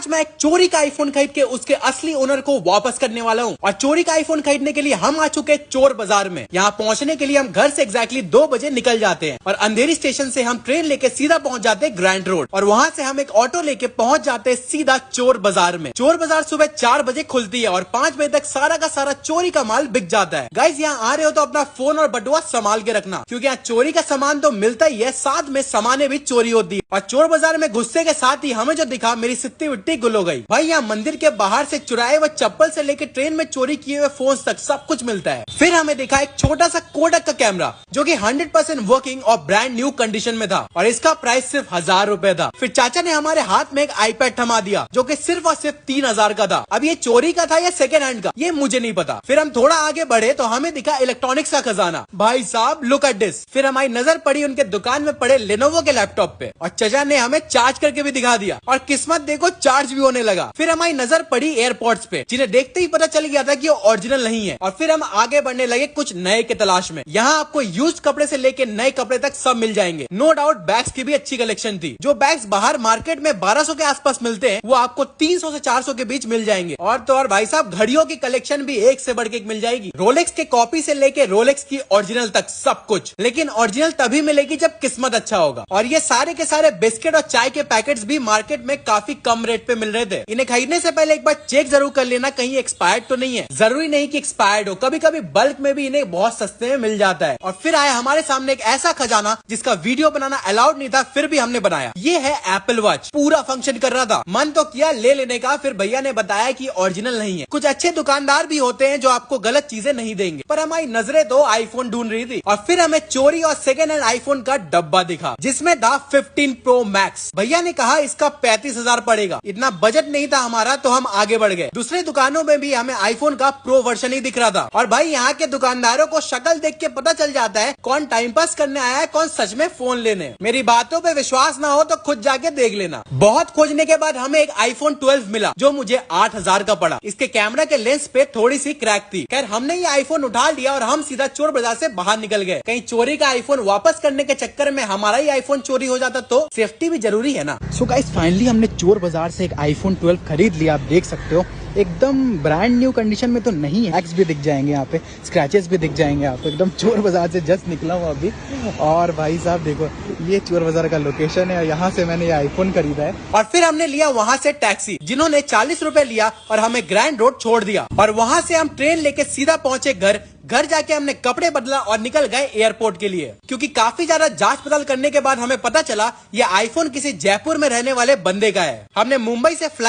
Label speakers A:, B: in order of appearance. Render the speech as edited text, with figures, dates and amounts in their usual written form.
A: आज मैं एक चोरी का आईफोन खरीद के उसके असली ओनर को वापस करने वाला हूँ। और चोरी का आईफोन खरीदने के लिए हम आ चुके हैं चोर बाजार में। यहाँ पहुँचने के लिए हम घर से एग्जैक्टली 2 बजे निकल जाते हैं और अंधेरी स्टेशन से हम ट्रेन लेके सीधा पहुँच जाते हैं ग्रैंड रोड और वहाँ से हम एक ऑटो लेके पहुँच जाते हैं सीधा चोर बाजार में। चोर बाजार सुबह 4 बजे खुलती है और 5 बजे तक सारा का सारा चोरी का माल बिक जाता है। गाइस यहाँ आ रहे हो तो अपना फोन और बटुआ संभाल के रखना, क्योंकि यहाँ चोरी का सामान तो मिलता ही है, साथ में सामानें भी चोरी होती है। और चोर बाजार में घुसने के साथ ही हमें जो दिखा मेरी सित्ती विट्टी गुल हो गई। भाई यहाँ मंदिर के बाहर से चुराए हुए चप्पल से लेकर ट्रेन में चोरी किए हुए फोन तक सब कुछ मिलता है। फिर हमें दिखा एक छोटा सा कोडक का कैमरा जो कि 100% वर्किंग और ब्रांड न्यू कंडीशन में था और इसका प्राइस सिर्फ 1000 रुपए था। फिर चाचा ने हमारे हाथ में एक आईपैड थमा दिया जो कि सिर्फ और सिर्फ 3000 का था। अब ये चोरी का था या सेकेंड हैंड का ये मुझे नहीं पता। फिर हम थोड़ा आगे बढ़े तो हमें दिखा इलेक्ट्रॉनिक्स का खजाना। भाई साहब लुक एट दिस। फिर हमारी नजर पड़ी उनके दुकान में पड़े लेनोवो के लैपटॉप पे और चाचा ने हमें चार्ज करके भी दिखा दिया और किस्मत देखो चार्ज भी होने लगा। फिर हमारी नजर पड़ी एयरपोर्ट्स पे जिन्हें देखते ही पता चल गया था कि वो ओरिजिनल नहीं है। और फिर हम आगे बढ़ने लगे कुछ नए के तलाश में। यहाँ आपको यूज्ड कपड़े से लेके नए कपड़े तक सब मिल जाएंगे। नो डाउट बैग्स की भी अच्छी कलेक्शन थी। जो बैग्स बाहर मार्केट में 1200 के आसपास मिलते हैं वो आपको 300 से 400 के बीच मिल जाएंगे। और तो और भाई साहब घड़ियों की कलेक्शन भी एक से बढ़ के एक मिल जाएगी। रोलेक्स के कॉपी से लेके रोलेक्स की ओरिजिनल तक सब कुछ, लेकिन ओरिजिनल तभी मिलेगी जब किस्मत अच्छा होगा। और ये सारे के सारे बिस्किट और चाय के पैकेट्स भी मार्केट में काफी कम रेट पे मिल रहे थे। इन्हें खरीदने से पहले एक बार चेक जरूर कर लेना कहीं एक्सपायर्ड तो नहीं है। जरूरी नहीं कि एक्सपायर्ड हो, कभी कभी बल्क में भी इन्हें बहुत सस्ते में मिल जाता है। और फिर आया हमारे सामने एक ऐसा खजाना जिसका वीडियो बनाना अलाउड नहीं था, फिर भी हमने बनाया। ये है एप्पल वॉच। पूरा फंक्शन कर रहा था, मन तो किया ले लेने का, फिर भैया ने बताया कि ओरिजिनल नहीं है। कुछ अच्छे दुकानदार भी होते हैं जो आपको गलत चीजें नहीं देंगे, पर हमारी नजरें तो आईफोन ढूंढ रही थी। और फिर हमें चोरी और सेकेंड हैंड आईफोन का डब्बा दिखा जिसमें था 15 प्रो मैक्स। भैया ने कहा इसका 35,000 पड़ेगा। इतना बजट नहीं था हमारा तो हम आगे बढ़ गए। दूसरे दुकानों में भी हमें आईफोन का प्रो वर्जन ही दिख रहा था। और भाई यहाँ के दुकानदारों को शक्ल देख के पता चल जाता है कौन टाइम पास करने आया है, कौन सच में फोन लेने। मेरी बातों पे विश्वास ना हो तो खुद जाके देख लेना। बहुत खोजने के बाद हमें एक आईफोन 12 मिला जो मुझे 8000 का पड़ा। इसके कैमरा के लेंस पे थोड़ी सी क्रैक थी। खैर हमने ये आईफोन उठा लिया और हम सीधा चोर बाजार से बाहर निकल गए। कहीं चोरी का आईफोन वापस करने के चक्कर में हमारा ही आईफोन चोरी हो जाता तो सेफ्टी भी जरूरी है ना।
B: सो गाइस फाइनली हमने चोर बाजार से एक आईफोन 12 खरीद लिया। आप देख सकते हो एकदम ब्रांड न्यू कंडीशन में तो नहीं है। एक्स भी दिख जाएंगे यहाँ पे, स्क्रैचेस भी दिख जाएंगे आपको। एकदम चोर बाजार से जस्ट निकला हूँ अभी। और भाई साहब देखो ये चोर बाजार का लोकेशन है और यहाँ से मैंने ये आईफोन खरीदा है।
A: और फिर हमने लिया वहाँ से टैक्सी जिन्होंने 40 रुपए लिया और हमें ग्रैंड रोड छोड़ दिया। और वहाँ से हम ट्रेन लेके सीधा पहुंचे घर जाके हमने कपड़े बदला और निकल गए एयरपोर्ट के लिए, क्योंकि काफी ज्यादा जांच पड़ताल करने के बाद हमें पता चला ये आईफोन किसी जयपुर में रहने वाले बंदे का है। हमने मुंबई से